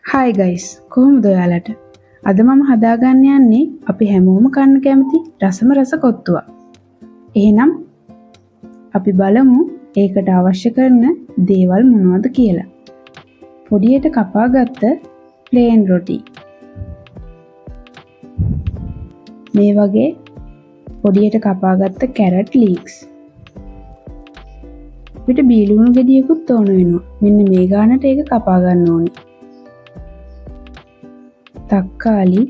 Hi guys, කොහොමද ඔයාලට? අද මම හදාගන්න යන්නේ අපි හැමෝම කන්න කැමති රසම රස කොත්තුවක්. එහෙනම් අපි බලමු ඒකට අවශ්‍ය කරන දේවල් මොනවද කියලා. පොඩියට කපාගත්ත ප්ලේන් රොටි. මේ වගේ පොඩියට කපාගත්ත කැරට් ලීක්ස්. අපිට බීලුණු ගෙඩියකුත් ඕන වෙනවා. මෙන්න මේ ගානට ඒක කපා ගන්න ඕනේ. තක්කාලි,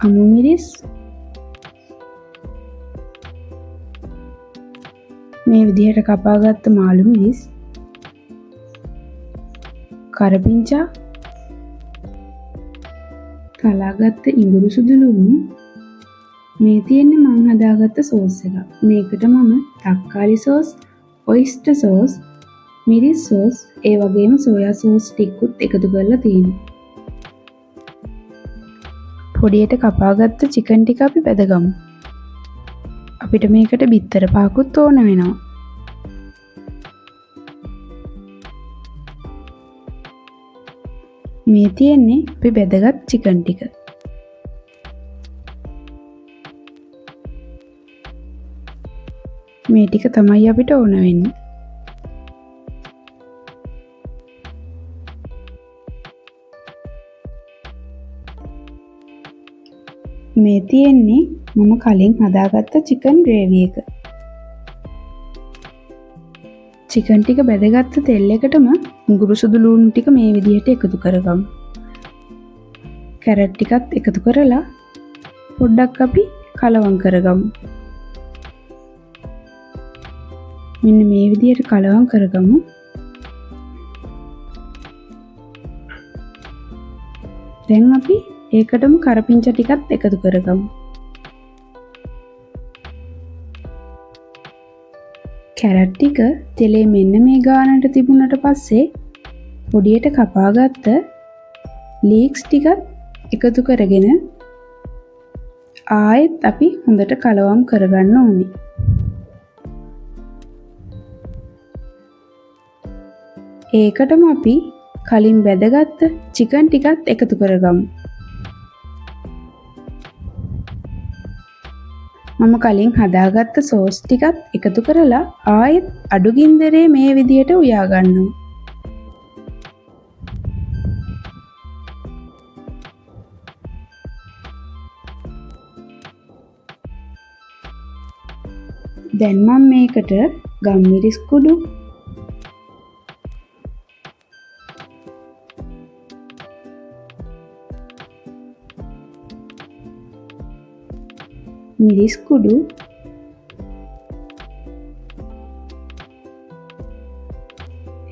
අමු මිරිස්, මේ විදිහට කපාගත්ත මාළු මිරිස්, කරපිංචා, කලාගත්ත ඉඟුරු සුදු ලුණු, මේ තියෙන්නේ මං හදාගත්ත සෝස් එක. මේකට මම තක්කාලි සෝස්, ඔයිස්ටර් සෝස්, මිරිස් සෝස්, ඒ වගේම සෝයා සෝස් ටිකකුත් එකතු කරලා තියෙනවා. පොඩියට කපාගත්ත චිකන් ටික අපි බෙදගමු. අපිට මේකට බිත්තර පහකුත් ඕන වෙනවා. මේ තියෙන්නේ අපි බෙදගත් චිකන් ටික. මේ ටික තමයි අපිට ඕන වෙන්නේ. මේ තියෙන්නේ මම කලින් හදාගත්ත චිකන් ග්‍රේවි එක. චිකන් ටික බෙදගත්ත තෙල් එකටම ඉඟුරු සුදු ලුණු ටික මේ විදිහට එකතු කරගමු. කැරට් ටිකත් එකතු කරලා පොඩ්ඩක් අපි කලවම් කරගමු. මෙන්න මේ විදිහට කලවම් කරගමු. දැන් අපි ඒකටම කරපිංචා ටිකත් එකතු කරගමු. කැරට් ටික තෙලේ මෙන්න මේ ගානට තිබුණට පස්සේ පොඩියට කපාගත්ත ලීක්ස් ටිකත් එකතු කරගෙන ආයෙත් අපි හොඳට කලවම් කරගන්න ඕනේ. ඒකටම අපි කලින් බෙදගත්ත චිකන් ටිකත් එකතු කරගමු. මම කලින් හදාගත්ත සෝස් ටිකත් එකතු කරලා ආයෙත් අඩු ගින්දරේ මේ විදියට උයා ගන්නවා. දැන් මම මේකට ගම්මිරිස් කුඩු, මිරිස් කුඩු,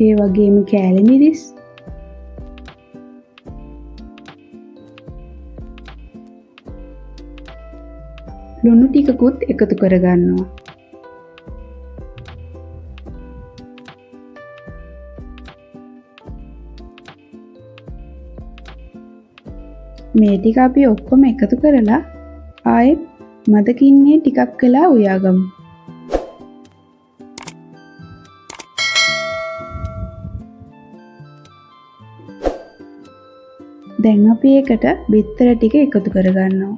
ඒ වගේම කෑලි මිරිස්, ලුණු ටිකකුත් එකතු කරගන්නවා. මේ ටික අපි ඔක්කොම එකතු කරලා ආයෙත් මදකින්නේ ටිකක් වෙලා උයාගමු. දැන් අපි ඒකට බිත්තර ටික එකතු කරගන්නවා.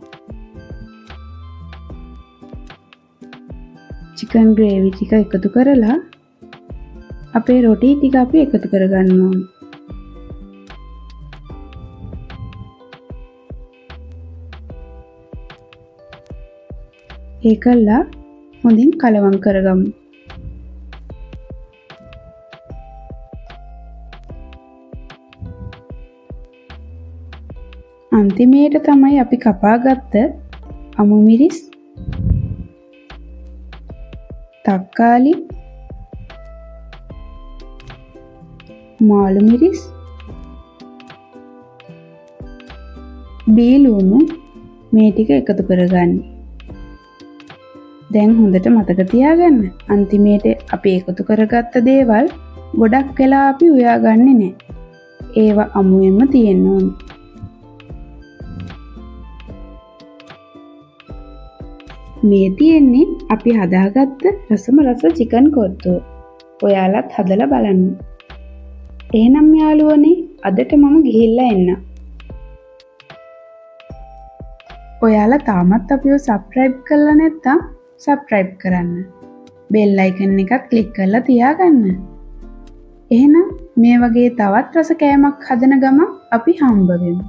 චිකන් ග්‍රේවි ටික එකතු කරලා අපේ රොටි ටික අපි එකතු කරගන්න ඕනේ. ඒකල්ලා හොඳින් කලවම් කරගමු. අන්තිමේට තමයි අපි කපාගත්ත අමු මිරිස්, තක්කාලි, මාළු මිරිස්, බීලුණු මේ ටික එකතු කරගන්නේ. දැන් හොඳට මතක තියාගන්න. අන්තිමේට අපි එකතු කරගත්ත දේවල් ගොඩක් වෙලා අපි උයාගන්නේ නැහැ. ඒවා අමුයෙන්ම තියෙන්න ඕනේ. මේ තියෙන්නේ අපි හදාගත්ත රසම රස චිකන් කොත්තුව. ඔයාලත් හදලා බලන්න. එහෙනම් යාළුවනේ අදට මම ගිහිල්ලා එන්න. ඔයාලා තාමත් අපිව සබ්ස්ක්‍රයිබ් කරලා නැත්නම් සබ්ස්ක්‍රයිබ් කරන්න. බෙල් අයිකන් එකත් ක්ලික් කරලා තියාගන්න. එහෙනම් මේ වගේ තවත් රස කෑමක් හදන ගමන් අපි හම්බ වෙමු.